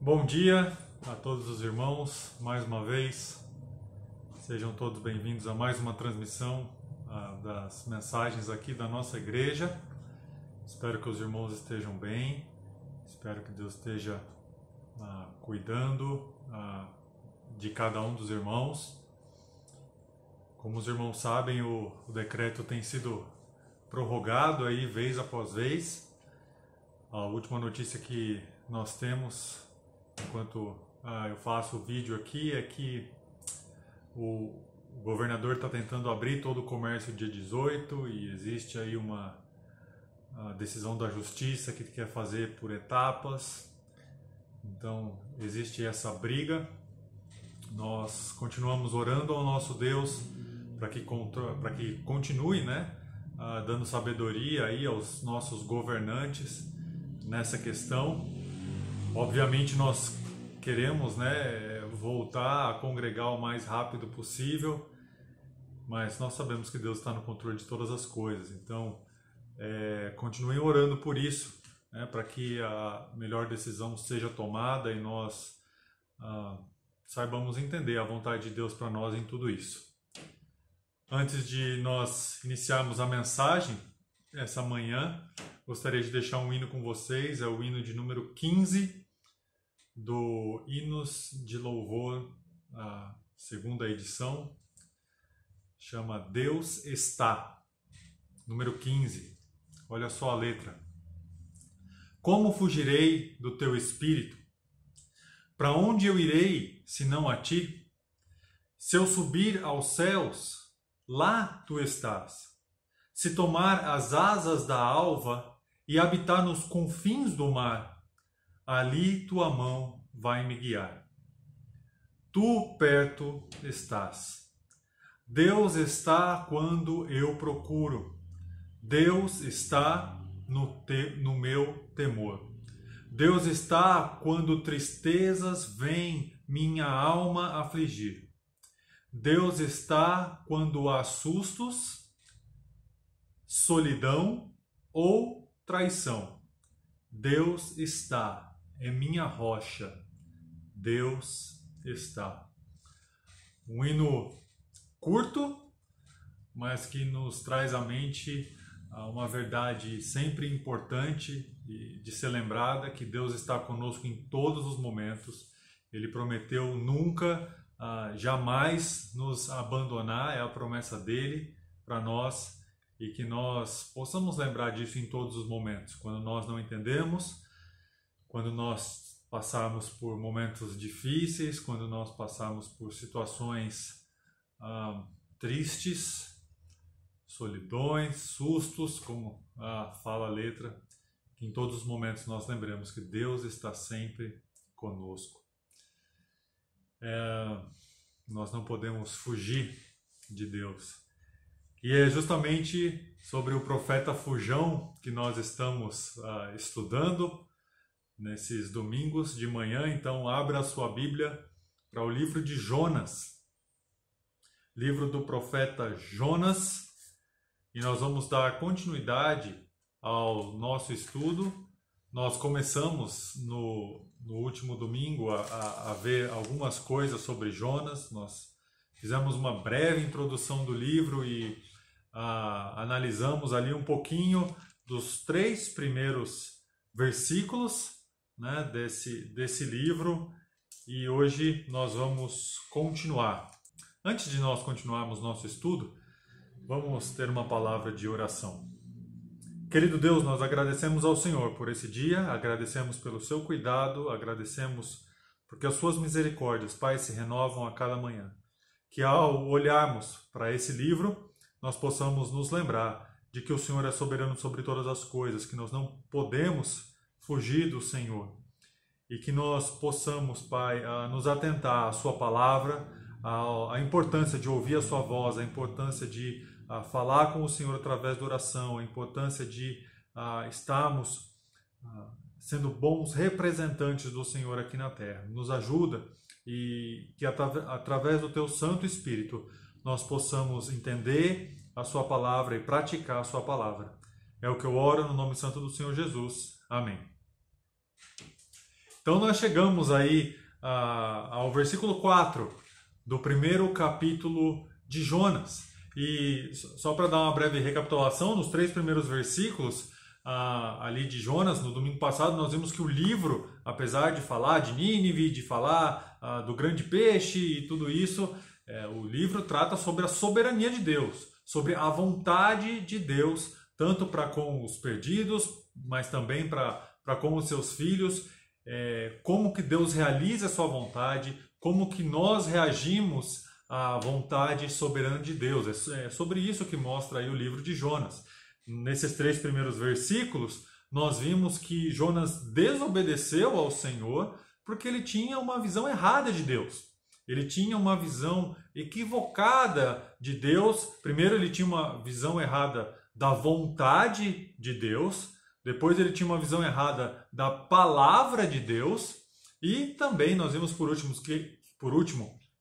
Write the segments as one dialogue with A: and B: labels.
A: Bom dia a todos os irmãos, mais uma vez. Sejam todos bem-vindos a mais uma transmissão das mensagens aqui da nossa igreja. Espero que os irmãos estejam bem, espero que Deus esteja cuidando de cada um dos irmãos. Como os irmãos sabem, o decreto tem sido prorrogado aí vez após vez. A última notícia que nós temos, enquanto eu faço o vídeo aqui, é que o governador está tentando abrir todo o comércio dia 18 e existe aí uma decisão da justiça que quer fazer por etapas. Então existe essa briga. Nós continuamos orando ao nosso Deus para que continue, dando sabedoria aí aos nossos governantes nessa questão. Obviamente nós queremos, voltar a congregar o mais rápido possível, mas nós sabemos que Deus está no controle de todas as coisas. Então, continuem orando por isso, para que a melhor decisão seja tomada e nós saibamos entender a vontade de Deus para nós em tudo isso. Antes de nós iniciarmos a mensagem essa manhã, gostaria de deixar um hino com vocês, é o hino de número 15 do Hinos de Louvor, a segunda edição, chama Deus Está, número 15. Olha só a letra. Como fugirei do teu espírito? Para onde eu irei, senão a ti? Se eu subir aos céus, lá tu estás. Se tomar as asas da alva e habitar nos confins do mar, ali tua mão vai me guiar. Tu perto estás. Deus está quando eu procuro. Deus está no meu temor. Deus está quando tristezas vêm minha alma afligir. Deus está quando há sustos, solidão ou traição. Deus está, é minha rocha. Deus está. Um hino curto, mas que nos traz à mente uma verdade sempre importante de ser lembrada, que Deus está conosco em todos os momentos. Ele prometeu nunca, jamais nos abandonar, é a promessa dele para nós, e que nós possamos lembrar disso em todos os momentos. Quando nós não entendemos, quando nós passarmos por momentos difíceis, quando nós passarmos por situações tristes, solidões, sustos, como fala a letra, que em todos os momentos nós lembremos que Deus está sempre conosco. Nós não podemos fugir de Deus. E é justamente sobre o profeta Fujão que nós estamos estudando nesses domingos de manhã. Então abra a sua Bíblia para o livro de Jonas, livro do profeta Jonas, e nós vamos dar continuidade ao nosso estudo. Nós começamos no último domingo a ver algumas coisas sobre Jonas. Nós fizemos uma breve introdução do livro e analisamos ali um pouquinho dos 3 primeiros versículos, desse livro, e hoje nós vamos continuar. Antes de nós continuarmos nosso estudo, vamos ter uma palavra de oração. Querido Deus, nós agradecemos ao Senhor por esse dia, agradecemos pelo seu cuidado, agradecemos porque as suas misericórdias, Pai, se renovam a cada manhã. Que ao olharmos para esse livro, nós possamos nos lembrar de que o Senhor é soberano sobre todas as coisas, que nós não podemos fugir do Senhor, e que nós possamos, Pai, nos atentar à sua palavra, à importância de ouvir a sua voz, a importância de falar com o Senhor através da oração, a importância de estarmos sendo bons representantes do Senhor aqui na terra. Nos ajuda e que através do teu Santo Espírito nós possamos entender a sua palavra e praticar a sua palavra. É o que eu oro no nome santo do Senhor Jesus. Amém. Então nós chegamos aí ao versículo 4 do primeiro capítulo de Jonas. E só para dar uma breve recapitulação, nos 3 primeiros versículos ali de Jonas, no domingo passado, nós vimos que o livro, apesar de falar de Nínive, de falar do grande peixe e tudo isso, o livro trata sobre a soberania de Deus, sobre a vontade de Deus, tanto para com os perdidos, mas também para com os seus filhos, como que Deus realiza a sua vontade, como que nós reagimos à vontade soberana de Deus. É sobre isso que mostra aí o livro de Jonas. Nesses 3 primeiros versículos, nós vimos que Jonas desobedeceu ao Senhor porque ele tinha uma visão errada de Deus. Ele tinha uma visão equivocada de Deus. Primeiro, ele tinha uma visão errada da vontade de Deus. Depois, ele tinha uma visão errada da palavra de Deus. E também nós vimos por último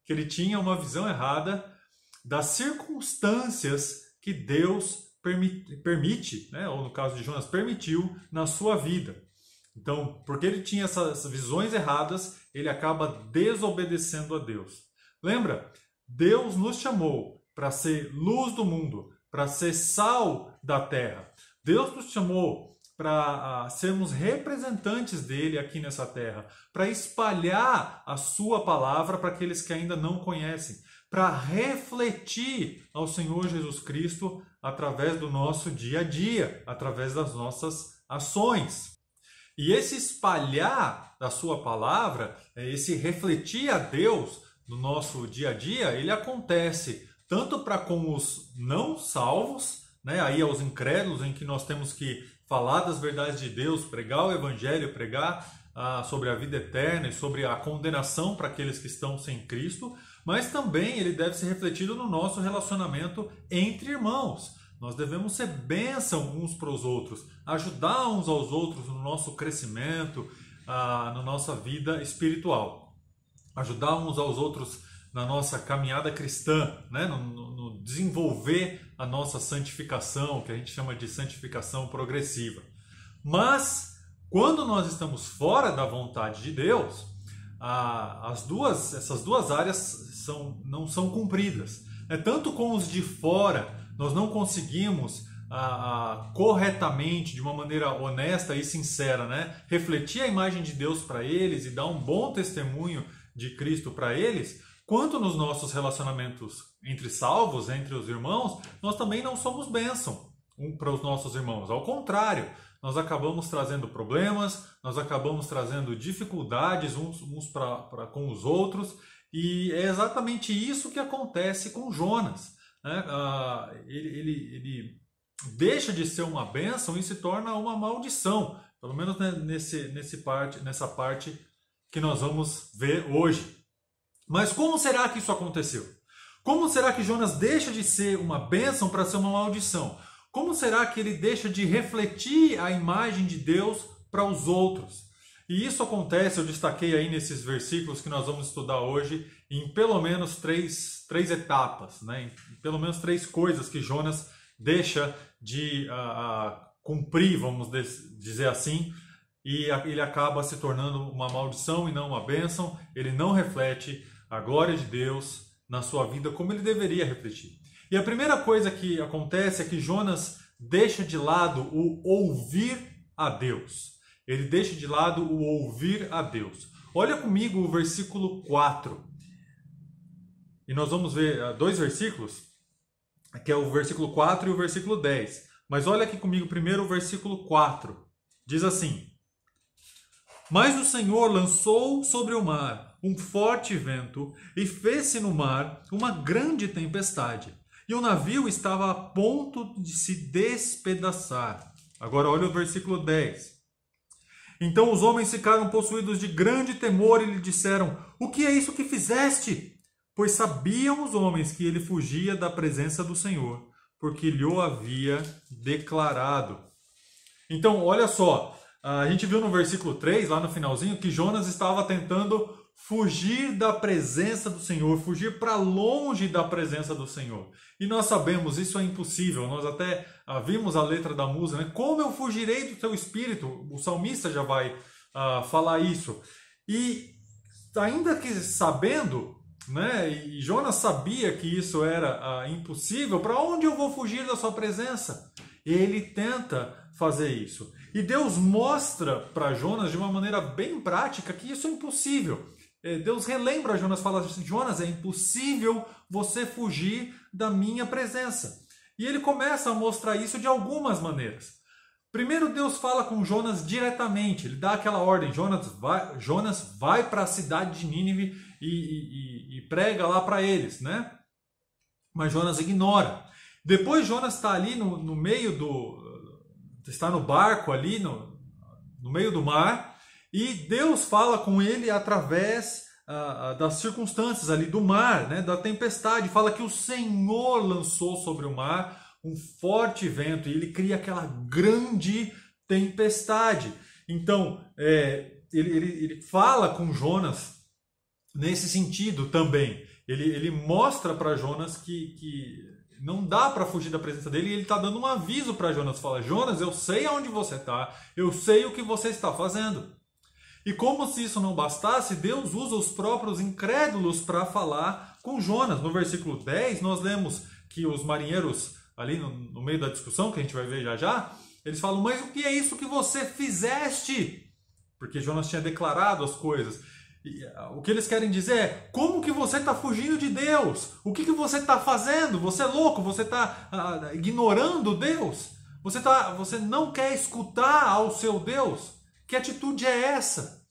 A: que ele tinha uma visão errada das circunstâncias que Deus permite, né? Ou no caso de Jonas, permitiu na sua vida. Então, porque ele tinha essas visões erradas, ele acaba desobedecendo a Deus. Lembra? Deus nos chamou para ser luz do mundo, para ser sal da terra. Deus nos chamou para sermos representantes dele aqui nessa terra, para espalhar a sua palavra para aqueles que ainda não conhecem, para refletir ao Senhor Jesus Cristo através do nosso dia a dia, através das nossas ações. E esse espalhar da sua palavra, esse refletir a Deus no nosso dia a dia, ele acontece tanto para com os não salvos, né, aí aos incrédulos, em que nós temos que falar das verdades de Deus, pregar o evangelho, pregar sobre a vida eterna e sobre a condenação para aqueles que estão sem Cristo, mas também ele deve ser refletido no nosso relacionamento entre irmãos. Nós devemos ser bênção uns para os outros, ajudar uns aos outros no nosso crescimento, na nossa vida espiritual. Ajudar uns aos outros na nossa caminhada cristã, né? no desenvolver a nossa santificação, que a gente chama de santificação progressiva. Mas, quando nós estamos fora da vontade de Deus, essas duas áreas não são cumpridas. Tanto com os de fora, nós não conseguimos corretamente, de uma maneira honesta e sincera, né, refletir a imagem de Deus para eles e dar um bom testemunho de Cristo para eles, quanto nos nossos relacionamentos entre salvos, entre os irmãos, nós também não somos bênção para os nossos irmãos. Ao contrário, nós acabamos trazendo problemas, nós acabamos trazendo dificuldades uns para com os outros, e é exatamente isso que acontece com Jonas, né? Ele deixa de ser uma bênção e se torna uma maldição, pelo menos nessa parte que nós vamos ver hoje. Mas como será que isso aconteceu? Como será que Jonas deixa de ser uma bênção para ser uma maldição? Como será que ele deixa de refletir a imagem de Deus para os outros? E isso acontece, eu destaquei aí nesses versículos que nós vamos estudar hoje, em pelo menos três etapas, né? Em pelo menos 3 coisas que Jonas deixa de cumprir, vamos dizer assim, e ele acaba se tornando uma maldição e não uma bênção. Ele não reflete a glória de Deus na sua vida como ele deveria refletir. E a primeira coisa que acontece é que Jonas deixa de lado o ouvir a Deus. Ele deixa de lado o ouvir a Deus. Olha comigo o versículo 4. E nós vamos ver 2 versículos, que é o versículo 4 e o versículo 10. Mas olha aqui comigo primeiro o versículo 4. Diz assim: Mas o Senhor lançou sobre o mar um forte vento e fez-se no mar uma grande tempestade. E o navio estava a ponto de se despedaçar. Agora olha o versículo 10. Então os homens ficaram possuídos de grande temor e lhe disseram: O que é isso que fizeste? Pois sabiam os homens que ele fugia da presença do Senhor, porque lhe o havia declarado. Então, olha só, a gente viu no versículo 3, lá no finalzinho, que Jonas estava tentando fugir da presença do Senhor, fugir para longe da presença do Senhor. E nós sabemos, isso é impossível. Nós até vimos a letra da música, né? Como eu fugirei do teu espírito? O salmista já vai falar isso. E ainda que sabendo, né, e Jonas sabia que isso era impossível, para onde eu vou fugir da sua presença? Ele tenta fazer isso. E Deus mostra para Jonas de uma maneira bem prática que isso é impossível. Deus relembra Jonas, fala assim: Jonas, é impossível você fugir da minha presença. E ele começa a mostrar isso de algumas maneiras. Primeiro, Deus fala com Jonas diretamente. Ele dá aquela ordem: Jonas vai para a cidade de Nínive e prega lá para eles, né? Mas Jonas ignora. Depois Jonas está ali no meio está no barco ali no meio do mar, e Deus fala com ele através das circunstâncias ali do mar, né, da tempestade. Fala que o Senhor lançou sobre o mar um forte vento e ele cria aquela grande tempestade. Então, ele fala com Jonas nesse sentido também. Ele mostra para Jonas que não dá para fugir da presença dele, e ele está dando um aviso para Jonas. Fala: Jonas, eu sei aonde você está, eu sei o que você está fazendo. E como se isso não bastasse, Deus usa os próprios incrédulos para falar com Jonas. No versículo 10, nós lemos que os marinheiros, ali no meio da discussão, que a gente vai ver já já, eles falam: mas o que é isso que você fizeste? Porque Jonas tinha declarado as coisas. E, o que eles querem dizer é: como que você está fugindo de Deus? O que você está fazendo? Você é louco? Você está ignorando Deus? Você não quer escutar ao seu Deus? Que atitude é essa?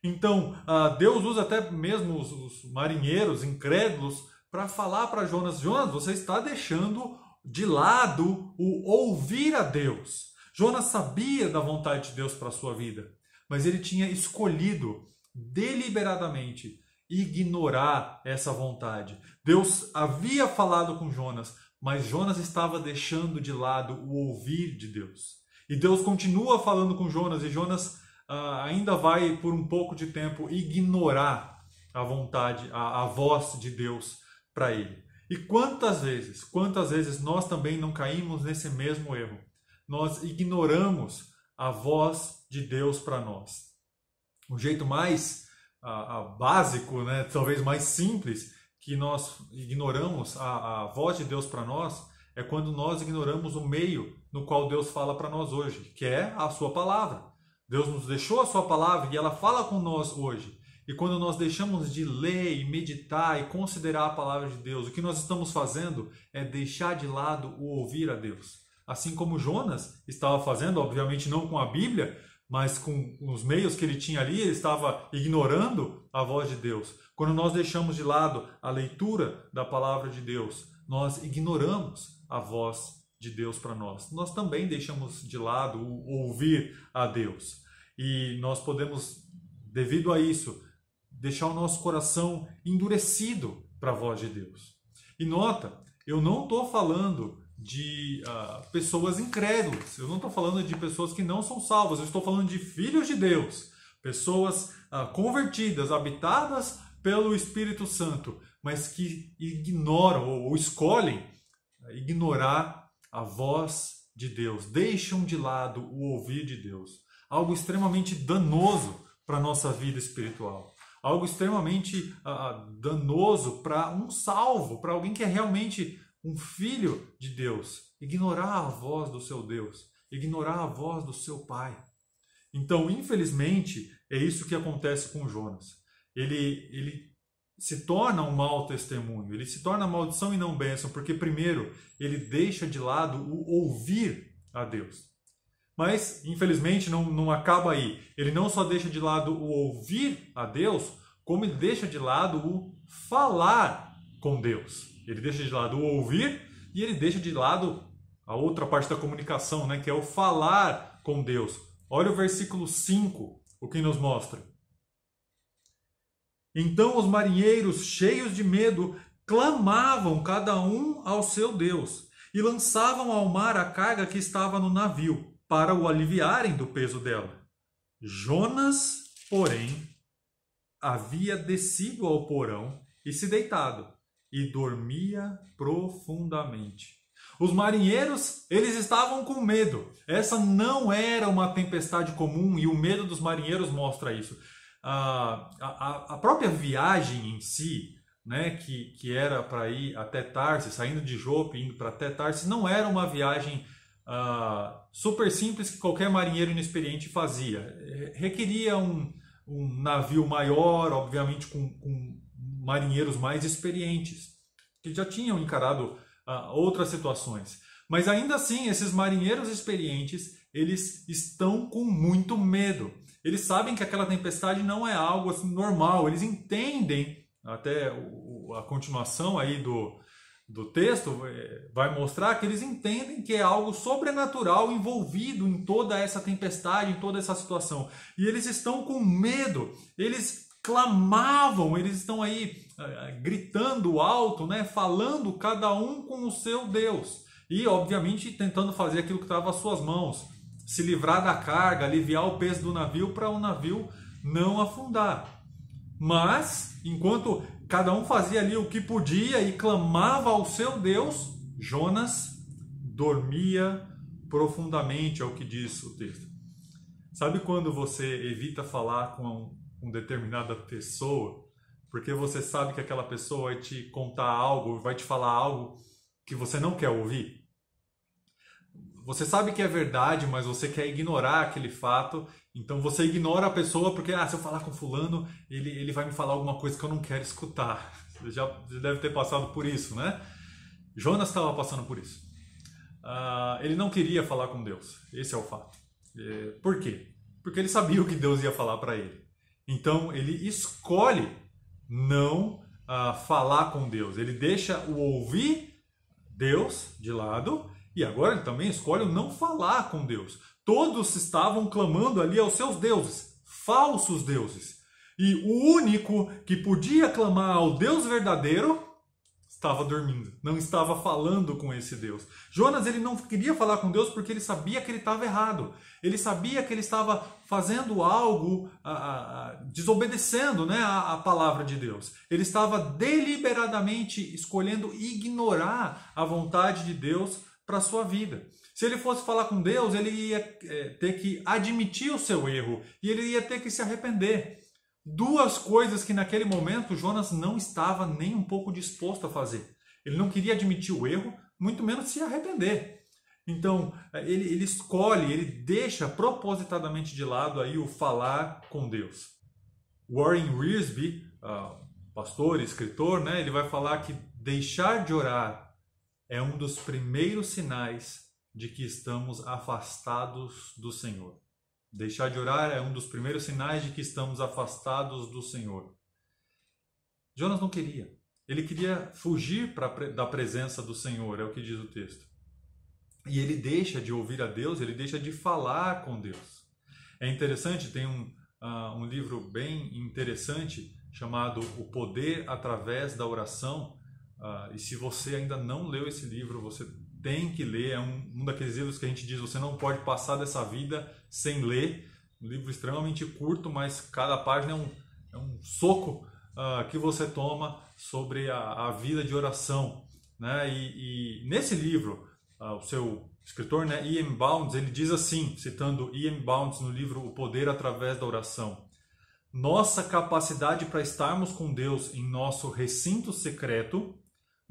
A: Então, Deus usa até mesmo os marinheiros incrédulos para falar para Jonas: Jonas, você está deixando de lado o ouvir a Deus. Jonas sabia da vontade de Deus para a sua vida, mas ele tinha escolhido deliberadamente ignorar essa vontade. Deus havia falado com Jonas, mas Jonas estava deixando de lado o ouvir de Deus. E Deus continua falando com Jonas, e Jonas ainda vai por um pouco de tempo ignorar a vontade, a voz de Deus para ele. E quantas vezes nós também não caímos nesse mesmo erro? Nós ignoramos a voz de Deus para nós. O jeito mais básico, né, talvez mais simples, que nós ignoramos a voz de Deus para nós, é quando nós ignoramos o meio no qual Deus fala para nós hoje, que é a sua palavra. Deus nos deixou a sua palavra e ela fala com nós hoje. E quando nós deixamos de ler e meditar e considerar a palavra de Deus, o que nós estamos fazendo é deixar de lado o ouvir a Deus. Assim como Jonas estava fazendo, obviamente não com a Bíblia, mas com os meios que ele tinha ali, ele estava ignorando a voz de Deus. Quando nós deixamos de lado a leitura da palavra de Deus, nós ignoramos a voz de Deus para nós. Nós também deixamos de lado o ouvir a Deus. E nós podemos, devido a isso, deixar o nosso coração endurecido para a voz de Deus. E nota, eu não estou falando de pessoas incrédulas, eu não estou falando de pessoas que não são salvas, eu estou falando de filhos de Deus, pessoas convertidas, habitadas pelo Espírito Santo, mas que ignoram ou escolhem ignorar a voz de Deus, deixam de lado o ouvir de Deus. Algo extremamente danoso para a nossa vida espiritual. Algo extremamente danoso para um salvo, para alguém que é realmente um filho de Deus. Ignorar a voz do seu Deus, ignorar a voz do seu Pai. Então, infelizmente, é isso que acontece com Jonas. Ele se torna um mau testemunho, ele se torna maldição e não bênção, porque primeiro ele deixa de lado o ouvir a Deus. Mas, infelizmente, não acaba aí. Ele não só deixa de lado o ouvir a Deus, como ele deixa de lado o falar com Deus. Ele deixa de lado o ouvir e ele deixa de lado a outra parte da comunicação, né, que é o falar com Deus. Olha o versículo 5, o que nos mostra. Então os marinheiros, cheios de medo, clamavam cada um ao seu Deus e lançavam ao mar a carga que estava no navio, para o aliviarem do peso dela. Jonas, porém, havia descido ao porão e se deitado, e dormia profundamente. Os marinheiros, eles estavam com medo. Essa não era uma tempestade comum e o medo dos marinheiros mostra isso. A própria viagem em si, né, que era para ir até Tarsis, saindo de Jope, indo para até Tarsis, não era uma viagem super simples que qualquer marinheiro inexperiente fazia. Requeria um navio maior, obviamente com marinheiros mais experientes, que já tinham encarado outras situações. Mas ainda assim, esses marinheiros experientes, eles estão com muito medo. Eles sabem que aquela tempestade não é algo assim, normal. Eles entendem, até a continuação aí do texto vai mostrar que eles entendem que é algo sobrenatural envolvido em toda essa tempestade, em toda essa situação. E eles estão com medo. Eles clamavam, eles estão aí gritando alto, né, falando cada um com o seu Deus. E, obviamente, tentando fazer aquilo que estava às suas mãos. Se livrar da carga, aliviar o peso do navio para o navio não afundar. Mas, enquanto cada um fazia ali o que podia e clamava ao seu Deus, Jonas dormia profundamente, é o que diz o texto. Sabe quando você evita falar com determinada pessoa, porque você sabe que aquela pessoa vai te contar algo, vai te falar algo que você não quer ouvir? Você sabe que é verdade, mas você quer ignorar aquele fato, então você ignora a pessoa porque, se eu falar com fulano, ele vai me falar alguma coisa que eu não quero escutar. Você já deve ter passado por isso, né? Jonas estava passando por isso. Ele não queria falar com Deus, esse é o fato. Por quê? Porque ele sabia o que Deus ia falar para ele. Então ele escolhe não falar com Deus. Ele deixa o ouvir Deus de lado e agora ele também escolhe não falar com Deus. Todos estavam clamando ali aos seus deuses, falsos deuses. E o único que podia clamar ao Deus verdadeiro estava dormindo, não estava falando com esse Deus. Jonas, ele não queria falar com Deus porque ele sabia que ele estava errado. Ele sabia que ele estava fazendo algo, desobedecendo, né, a palavra de Deus. Ele estava deliberadamente escolhendo ignorar a vontade de Deus para a sua vida. Se ele fosse falar com Deus, ele ia ter que admitir o seu erro e ele ia ter que se arrepender. Duas coisas que naquele momento Jonas não estava nem um pouco disposto a fazer. Ele não queria admitir o erro, muito menos se arrepender. Então, ele escolhe, ele deixa propositadamente de lado aí o falar com Deus. Warren Wiersbe, pastor e escritor, né, ele vai falar que deixar de orar é um dos primeiros sinais de que estamos afastados do Senhor. Deixar de orar é um dos primeiros sinais de que estamos afastados do Senhor. Jonas não queria. Ele queria fugir da presença do Senhor, é o que diz o texto. E ele deixa de ouvir a Deus, ele deixa de falar com Deus. É interessante, tem um livro bem interessante chamado O Poder Através da Oração. E se você ainda não leu esse livro, você tem que ler. É um daqueles livros que a gente diz, você não pode passar dessa vida sem ler. Um livro extremamente curto, mas cada página é um soco que você toma sobre a vida de oração, né? E nesse livro, o seu escritor, né, E.M. Bounds, ele diz assim, citando E.M. Bounds no livro O Poder Através da Oração: nossa capacidade para estarmos com Deus em nosso recinto secreto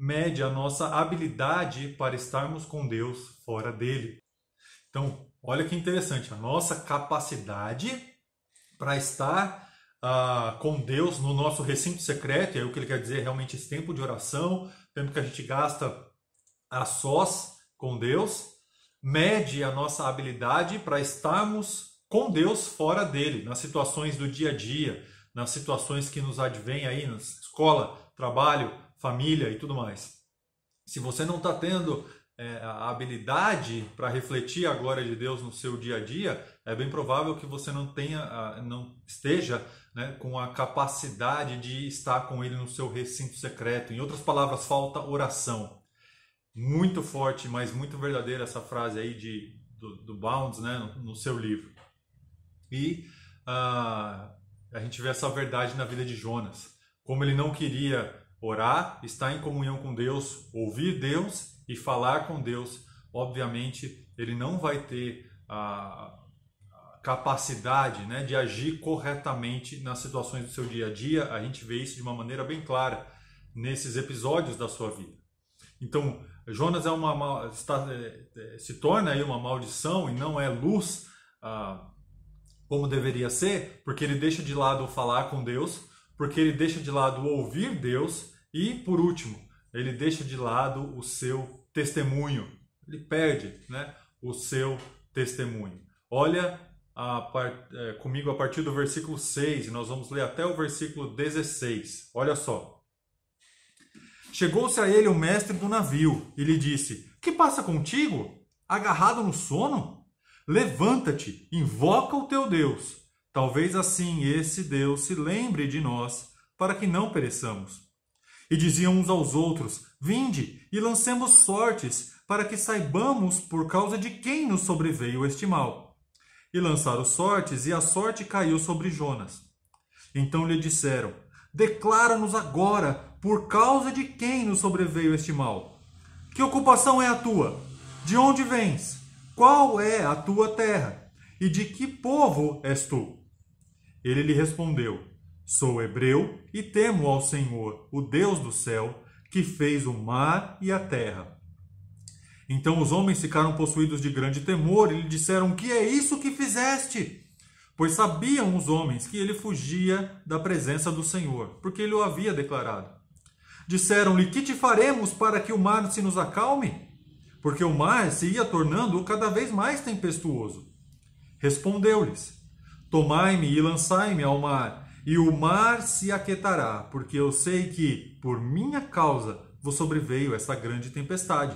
A: mede a nossa habilidade para estarmos com Deus fora dele. Então, olha que interessante, a nossa capacidade para estar com Deus no nosso recinto secreto, e aí o que ele quer dizer é realmente esse tempo de oração, tempo que a gente gasta a sós com Deus, mede a nossa habilidade para estarmos com Deus fora dele, nas situações do dia a dia, nas situações que nos advêm aí, na escola, trabalho, família e tudo mais. Se você não está tendo a habilidade para refletir a glória de Deus no seu dia a dia, é bem provável que você não esteja, né, com a capacidade de estar com Ele no seu recinto secreto. Em outras palavras, falta oração. Muito forte, mas muito verdadeira essa frase aí do Bounds, né, no seu livro. E a gente vê essa verdade na vida de Jonas. Como ele não queria orar, estar em comunhão com Deus, ouvir Deus, e falar com Deus, obviamente ele não vai ter a capacidade, né, de agir corretamente nas situações do seu dia a dia. A gente vê isso de uma maneira bem clara nesses episódios da sua vida. Então, Jonas se torna aí uma maldição e não é luz como deveria ser, porque ele deixa de lado falar com Deus, porque ele deixa de lado ouvir Deus e, por último, ele deixa de lado o seu testemunho. Ele perde, né, o seu testemunho. Olha comigo a partir do versículo 6, e nós vamos ler até o versículo 16. Olha só. Chegou-se a ele o mestre do navio e lhe disse: que passa contigo? Agarrado no sono? Levanta-te, invoca o teu Deus. Talvez assim esse Deus se lembre de nós, para que não pereçamos. E diziam uns aos outros: vinde e lancemos sortes, para que saibamos por causa de quem nos sobreveio este mal. E lançaram sortes, e a sorte caiu sobre Jonas. Então lhe disseram: declara-nos agora por causa de quem nos sobreveio este mal. Que ocupação é a tua? De onde vens? Qual é a tua terra? E de que povo és tu? Ele lhe respondeu: sou hebreu e temo ao Senhor, o Deus do céu, que fez o mar e a terra. Então os homens ficaram possuídos de grande temor e lhe disseram: que é isso que fizeste? Pois sabiam os homens que ele fugia da presença do Senhor, porque ele o havia declarado. Disseram-lhe: que te faremos para que o mar se nos acalme? Porque o mar se ia tornando cada vez mais tempestuoso. Respondeu-lhes: tomai-me e lançai-me ao mar, e o mar se aquietará, porque eu sei que, por minha causa, vos sobreveio esta grande tempestade.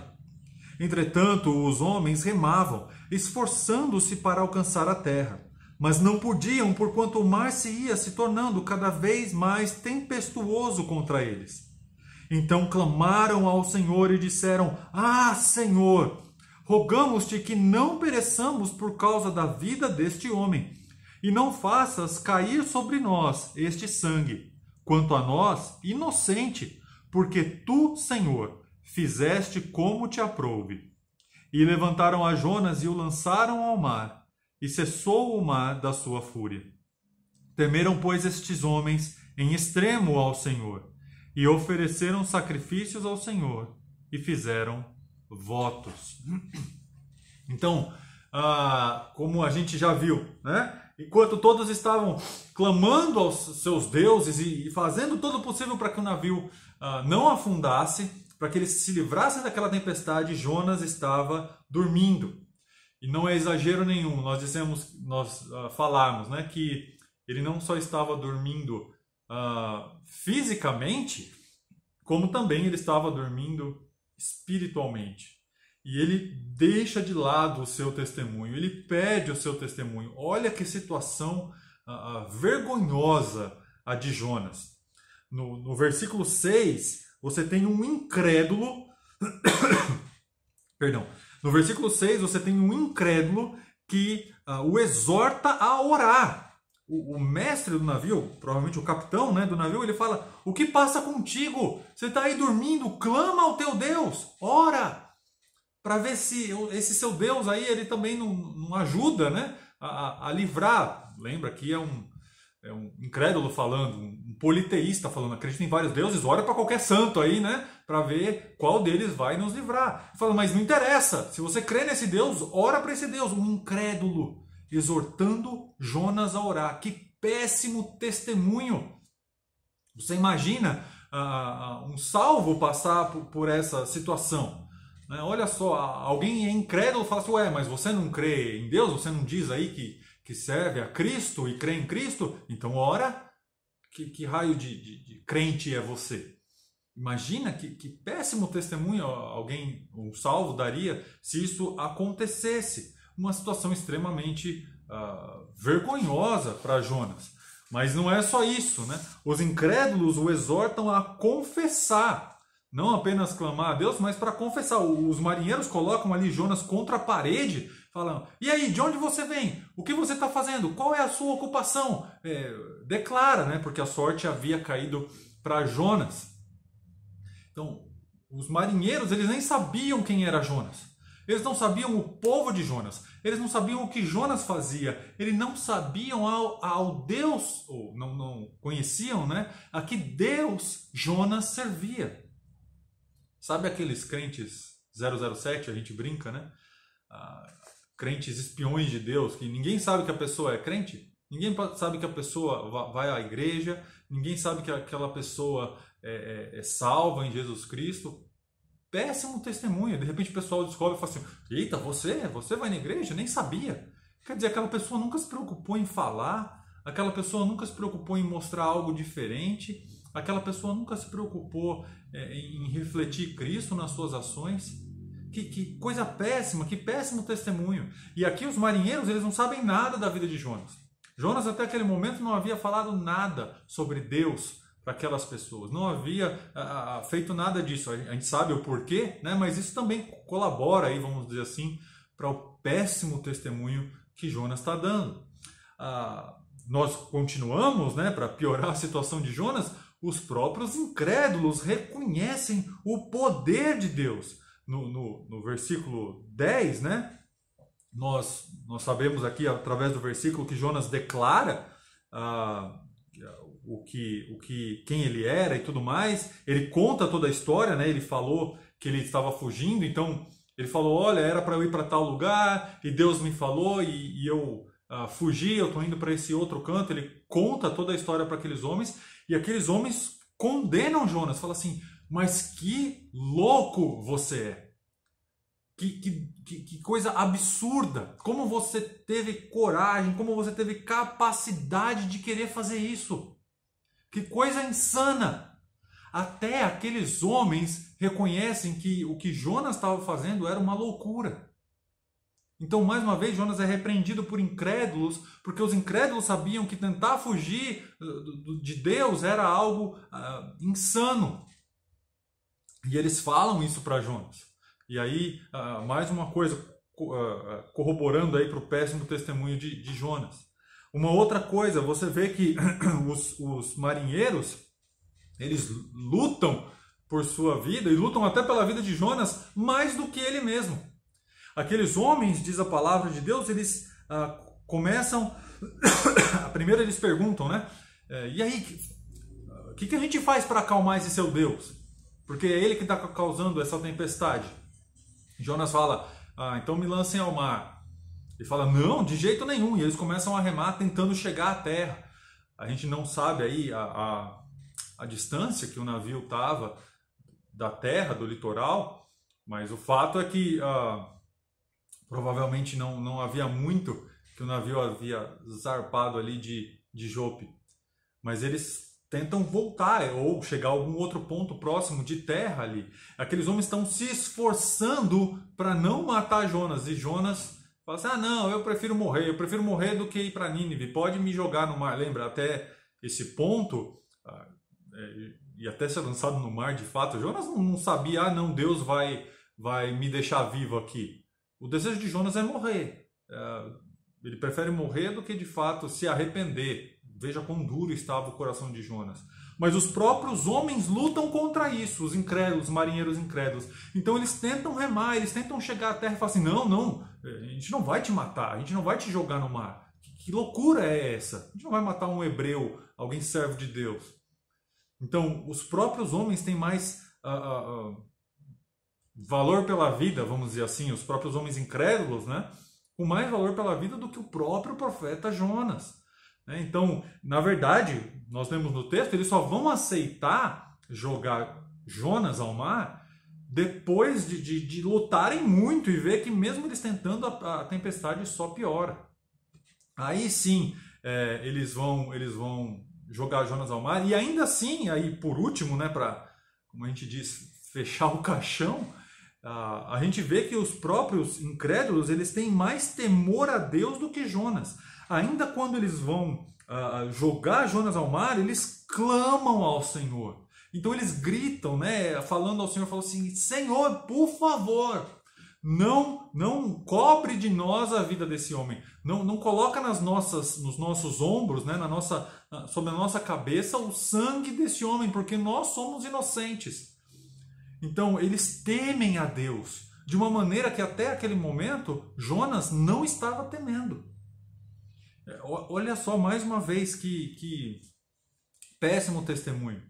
A: Entretanto, os homens remavam, esforçando-se para alcançar a terra, mas não podiam, porquanto o mar se ia se tornando cada vez mais tempestuoso contra eles. Então clamaram ao Senhor e disseram: ah, Senhor, rogamos-te que não pereçamos por causa da vida deste homem, e não faças cair sobre nós este sangue. Quanto a nós, inocente, porque tu, Senhor, fizeste como te aprouve. E levantaram a Jonas e o lançaram ao mar, e cessou o mar da sua fúria. Temeram, pois, estes homens em extremo ao Senhor, e ofereceram sacrifícios ao Senhor, e fizeram votos. Então, como a gente já viu, né? Enquanto todos estavam clamando aos seus deuses e fazendo todo o possível para que o navio não afundasse, para que eles se livrassem daquela tempestade, Jonas estava dormindo. E não é exagero nenhum, nós falarmos, né, que ele não só estava dormindo fisicamente, como também ele estava dormindo espiritualmente. E ele deixa de lado o seu testemunho, ele perde o seu testemunho. Olha que situação vergonhosa a de Jonas. No versículo 6, você tem um incrédulo. Perdão. No versículo 6, você tem um incrédulo que o exorta a orar. O mestre do navio, provavelmente o capitão, né, do navio, ele fala: o que passa contigo? Você está aí dormindo, clama ao teu Deus, ora, para ver se esse seu Deus aí, ele também não ajuda, né, a livrar. Lembra que é um incrédulo falando, um politeísta falando: acredita em vários deuses, ora para qualquer santo aí, né, para ver qual deles vai nos livrar. Fala: mas não interessa, se você crê nesse Deus, ora para esse Deus. Um incrédulo exortando Jonas a orar. Que péssimo testemunho! Você imagina um salvo passar por essa situação? Né? Olha só, alguém é incrédulo e fala assim: ué, mas você não crê em Deus? Você não diz aí que serve a Cristo e crê em Cristo? Então ora, que raio de crente é você? Imagina que péssimo testemunho um salvo daria se isso acontecesse. Uma situação extremamente vergonhosa para Jonas. Mas não é só isso, né? Os incrédulos o exortam a confessar. Não apenas clamar a Deus, mas para confessar. Os marinheiros colocam ali Jonas contra a parede, falando: e aí, de onde você vem? O que você está fazendo? Qual é a sua ocupação? Declara, né? Porque a sorte havia caído para Jonas. Então, os marinheiros, eles nem sabiam quem era Jonas. Eles não sabiam o povo de Jonas. Eles não sabiam o que Jonas fazia. Eles não sabiam ao Deus, ou não conheciam, né, a que Deus Jonas servia. Sabe aqueles crentes 007, a gente brinca, né? Crentes espiões de Deus, que ninguém sabe que a pessoa é crente. Ninguém sabe que a pessoa vai à igreja. Ninguém sabe que aquela pessoa é salva em Jesus Cristo. Péssimo testemunho. De repente o pessoal descobre e fala assim: eita, você vai na igreja? Nem sabia. Quer dizer, aquela pessoa nunca se preocupou em falar, aquela pessoa nunca se preocupou em mostrar algo diferente, aquela pessoa nunca se preocupou em refletir Cristo nas suas ações. Que coisa péssima, que péssimo testemunho. E aqui os marinheiros, eles não sabem nada da vida de Jonas. Jonas até aquele momento não havia falado nada sobre Deus para aquelas pessoas, não havia feito nada disso. A gente sabe o porquê, né? Mas isso também colabora, aí, vamos dizer assim, para o péssimo testemunho que Jonas está dando. Nós continuamos, né, para piorar a situação de Jonas, os próprios incrédulos reconhecem o poder de Deus. No versículo 10, né, nós sabemos aqui, através do versículo, que Jonas declara quem ele era e tudo mais. Ele conta toda a história, né? Ele falou que ele estava fugindo, então ele falou: olha, era para eu ir para tal lugar e Deus me falou e eu fugi, eu estou indo para esse outro canto. Ele conta toda a história para aqueles homens e aqueles homens condenam Jonas, falam assim: mas que louco você é! Que coisa absurda! Como você teve coragem, como você teve capacidade de querer fazer isso? Que coisa insana! Até aqueles homens reconhecem que o que Jonas estava fazendo era uma loucura. Então, mais uma vez, Jonas é repreendido por incrédulos, porque os incrédulos sabiam que tentar fugir de Deus era algo insano. E eles falam isso para Jonas. E aí, mais uma coisa corroborando aí para o péssimo testemunho de Jonas. Uma outra coisa, você vê que os marinheiros, eles lutam por sua vida e lutam até pela vida de Jonas mais do que ele mesmo. Aqueles homens, diz a palavra de Deus, eles começam... Primeiro eles perguntam, né? E aí, o que a gente faz para acalmar esse seu Deus? Porque é ele que está causando essa tempestade. Jonas fala: então me lancem ao mar. Ele fala: não, de jeito nenhum. E eles começam a remar tentando chegar à terra. A gente não sabe aí a distância que o navio estava da terra, do litoral, mas o fato é que provavelmente não havia muito que o navio havia zarpado ali de Jope. Mas eles tentam voltar ou chegar a algum outro ponto próximo de terra ali. Aqueles homens estão se esforçando para não matar Jonas. E Jonas fala assim: não, eu prefiro morrer do que ir para Nínive. Pode me jogar no mar. Lembra, até esse ponto, e até ser lançado no mar de fato, Jonas não sabia: não, Deus vai me deixar vivo aqui. O desejo de Jonas é morrer. Ele prefere morrer do que de fato se arrepender. Veja quão duro estava o coração de Jonas. Mas os próprios homens lutam contra isso, os incrédulos, os marinheiros incrédulos. Então eles tentam remar, eles tentam chegar à terra e falam assim: não, a gente não vai te matar, a gente não vai te jogar no mar. Que loucura é essa? A gente não vai matar um hebreu, alguém servo de Deus. Então os próprios homens têm mais valor pela vida, vamos dizer assim, os próprios homens incrédulos, né? Com mais valor pela vida do que o próprio profeta Jonas. Então, na verdade, nós lemos no texto, eles só vão aceitar jogar Jonas ao mar depois de lutarem muito e ver que mesmo eles tentando, a tempestade só piora. Aí sim, eles vão jogar Jonas ao mar, e ainda assim, aí por último, né, para, como a gente diz, fechar o caixão, a gente vê que os próprios incrédulos, eles têm mais temor a Deus do que Jonas. Ainda quando eles vão jogar Jonas ao mar, eles clamam ao Senhor. Então eles gritam, né, falando ao Senhor, falam assim: Senhor, por favor, não cobre de nós a vida desse homem. Não coloca nos nossos ombros, né, sobre a nossa cabeça o sangue desse homem, porque nós somos inocentes. Então eles temem a Deus de uma maneira que até aquele momento Jonas não estava temendo. Olha só, mais uma vez, que péssimo testemunho,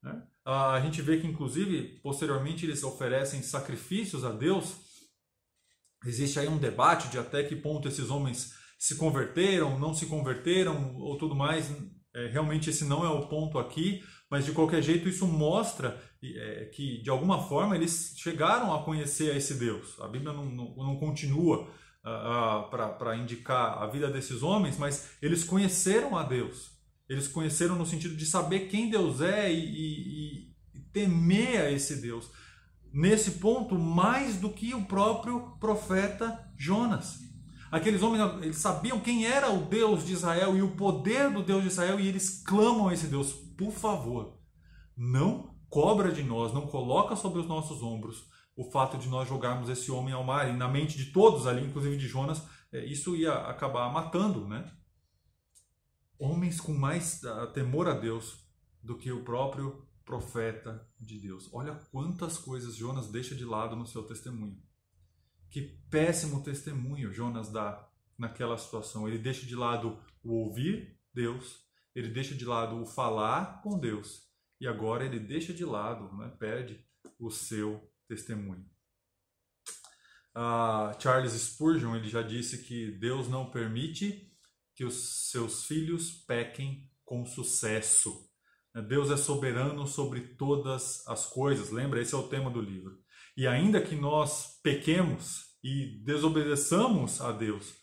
A: né? A gente vê que, inclusive, posteriormente eles oferecem sacrifícios a Deus. Existe aí um debate de até que ponto esses homens se converteram, não se converteram ou tudo mais. Realmente esse não é o ponto aqui, mas de qualquer jeito isso mostra que de alguma forma eles chegaram a conhecer a esse Deus. A Bíblia não continua para indicar a vida desses homens, mas eles conheceram a Deus. Eles conheceram no sentido de saber quem Deus é e temer a esse Deus. Nesse ponto, mais do que o próprio profeta Jonas. Aqueles homens, eles sabiam quem era o Deus de Israel e o poder do Deus de Israel, e eles clamam a esse Deus: por favor, não cobra de nós, não coloca sobre os nossos ombros o fato de nós jogarmos esse homem ao mar. E na mente de todos ali, inclusive de Jonas, isso ia acabar matando, né? Homens com mais temor a Deus do que o próprio profeta de Deus. Olha quantas coisas Jonas deixa de lado no seu testemunho. Que péssimo testemunho Jonas dá naquela situação. Ele deixa de lado o ouvir Deus, ele deixa de lado o falar com Deus, e agora ele deixa de lado, né, perde o seu testemunho. Charles Spurgeon, ele já disse que Deus não permite que os seus filhos pequem com sucesso. Deus é soberano sobre todas as coisas. Lembra? Esse é o tema do livro. E ainda que nós pequemos e desobedeçamos a Deus,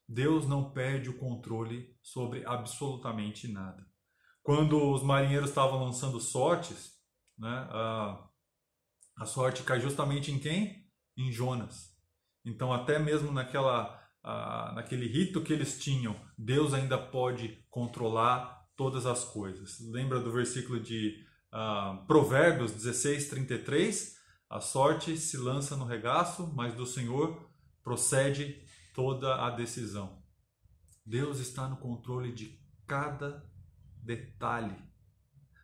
A: Deus não perde o controle sobre absolutamente nada. Quando os marinheiros estavam lançando sortes, né, a sorte cai justamente em quem? Em Jonas. Então, até mesmo naquele rito que eles tinham, Deus ainda pode controlar todas as coisas. Lembra do versículo de Provérbios 16:33? A sorte se lança no regaço, mas do Senhor procede toda a decisão. Deus está no controle de cada detalhe.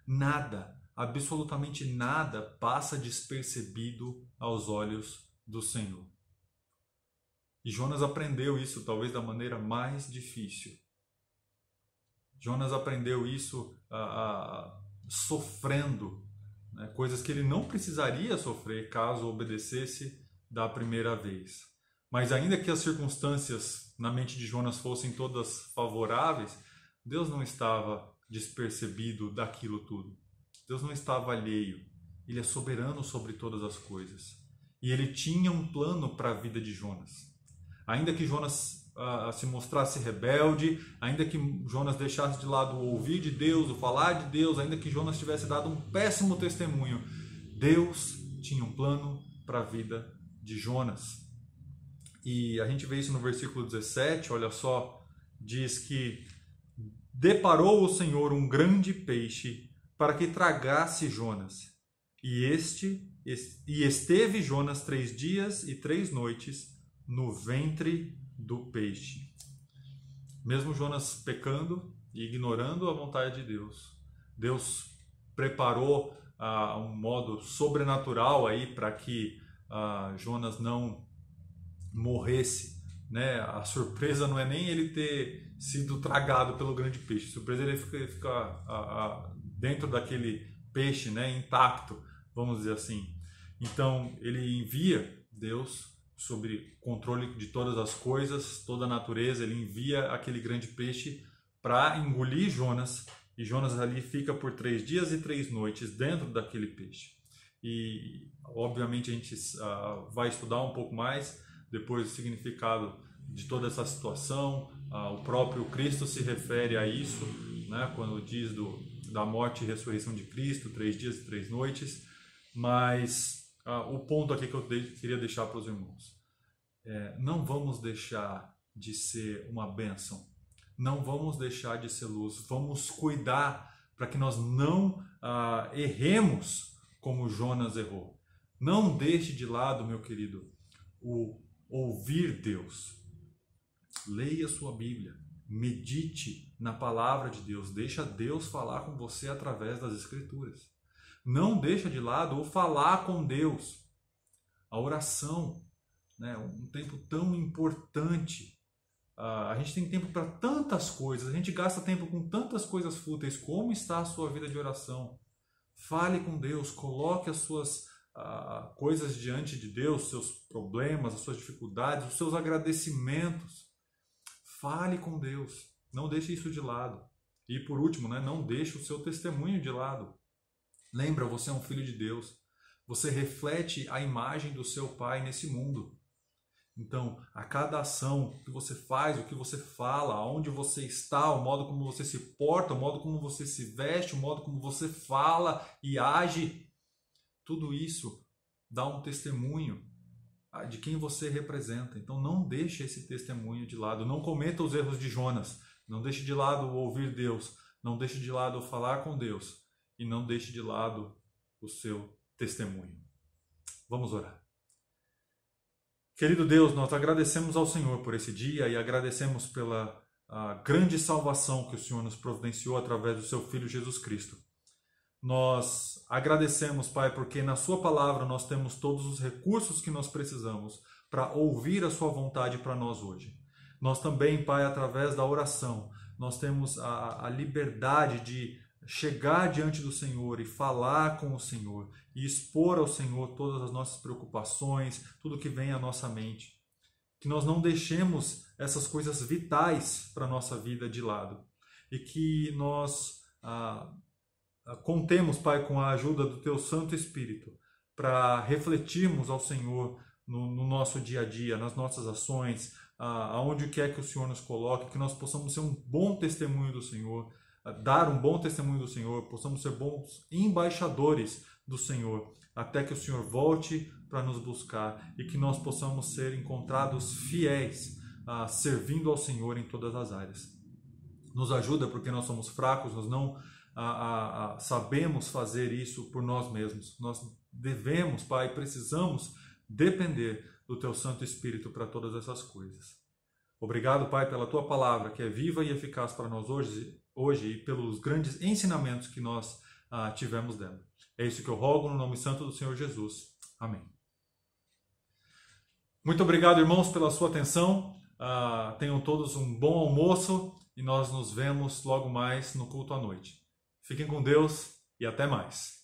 A: Nada, absolutamente nada, passa despercebido aos olhos do Senhor. E Jonas aprendeu isso talvez da maneira mais difícil. Jonas aprendeu isso sofrendo, né, coisas que ele não precisaria sofrer caso obedecesse da primeira vez. Mas ainda que as circunstâncias na mente de Jonas fossem todas favoráveis, Deus não estava despercebido daquilo tudo. Deus não estava alheio. Ele é soberano sobre todas as coisas. E ele tinha um plano para a vida de Jonas. Ainda que Jonas se mostrasse rebelde, ainda que Jonas deixasse de lado o ouvir de Deus, o falar de Deus, ainda que Jonas tivesse dado um péssimo testemunho, Deus tinha um plano para a vida de Jonas. E a gente vê isso no versículo 17, olha só, diz que deparou o Senhor um grande peixe para que tragasse Jonas. E esteve Jonas 3 dias e 3 noites no ventre do peixe. Mesmo Jonas pecando e ignorando a vontade de Deus, Deus preparou um modo sobrenatural aí para que Jonas não morresse, né? A surpresa não é nem ele ter sido tragado pelo grande peixe, a surpresa é ele ficar dentro daquele peixe, né, intacto, vamos dizer assim. Então ele envia Deus sobre controle de todas as coisas, toda a natureza, ele envia aquele grande peixe para engolir Jonas, e Jonas ali fica por 3 dias e 3 noites dentro daquele peixe. E obviamente a gente vai estudar um pouco mais depois o significado de toda essa situação. O próprio Cristo se refere a isso, né, quando diz da morte e ressurreição de Cristo, 3 dias e 3 noites, mas o ponto aqui que eu queria deixar para os irmãos não vamos deixar de ser uma bênção, não vamos deixar de ser luz, vamos cuidar para que nós não erremos como Jonas errou. Não deixe de lado, meu querido, o ouvir Deus. Leia sua Bíblia, medite na palavra de Deus, deixa Deus falar com você através das Escrituras. Não deixa de lado o falar com Deus, a oração, né? Um tempo tão importante. A gente tem tempo para tantas coisas, a gente gasta tempo com tantas coisas fúteis. Como está a sua vida de oração? Fale com Deus, coloque as suas coisas diante de Deus, seus problemas, as suas dificuldades, os seus agradecimentos. Fale com Deus, não deixe isso de lado. E por último, né, não deixe o seu testemunho de lado. Lembra, você é um filho de Deus, você reflete a imagem do seu Pai nesse mundo. Então, a cada ação que você faz, o que você fala, aonde você está, o modo como você se porta, o modo como você se veste, o modo como você fala e age, tudo isso dá um testemunho de quem você representa. Então, não deixe esse testemunho de lado. Não cometa os erros de Jonas. Não deixe de lado o ouvir Deus. Não deixe de lado o falar com Deus. E não deixe de lado o seu testemunho. Vamos orar. Querido Deus, nós agradecemos ao Senhor por esse dia e agradecemos pela grande salvação que o Senhor nos providenciou através do seu Filho Jesus Cristo. Nós agradecemos, Pai, porque na sua palavra nós temos todos os recursos que nós precisamos para ouvir a sua vontade para nós hoje. Nós também, Pai, através da oração, nós temos a liberdade de chegar diante do Senhor e falar com o Senhor e expor ao Senhor todas as nossas preocupações, tudo que vem à nossa mente. Que nós não deixemos essas coisas vitais para a nossa vida de lado e que nós contemos, Pai, com a ajuda do Teu Santo Espírito para refletirmos ao Senhor no nosso dia a dia, nas nossas ações, aonde quer que o Senhor nos coloque, que nós possamos ser um bom testemunho do Senhor, dar um bom testemunho do Senhor, possamos ser bons embaixadores do Senhor, até que o Senhor volte para nos buscar e que nós possamos ser encontrados fiéis, servindo ao Senhor em todas as áreas. Nos ajuda porque nós somos fracos, nós não sabemos fazer isso por nós mesmos. Nós devemos, Pai, precisamos depender do Teu Santo Espírito para todas essas coisas. Obrigado, Pai, pela Tua palavra, que é viva e eficaz para nós hoje e pelos grandes ensinamentos que nós tivemos dela. É isso que eu rogo no nome santo do Senhor Jesus. Amém. Muito obrigado, irmãos, pela sua atenção. Tenham todos um bom almoço e nós nos vemos logo mais no culto à noite. Fiquem com Deus e até mais.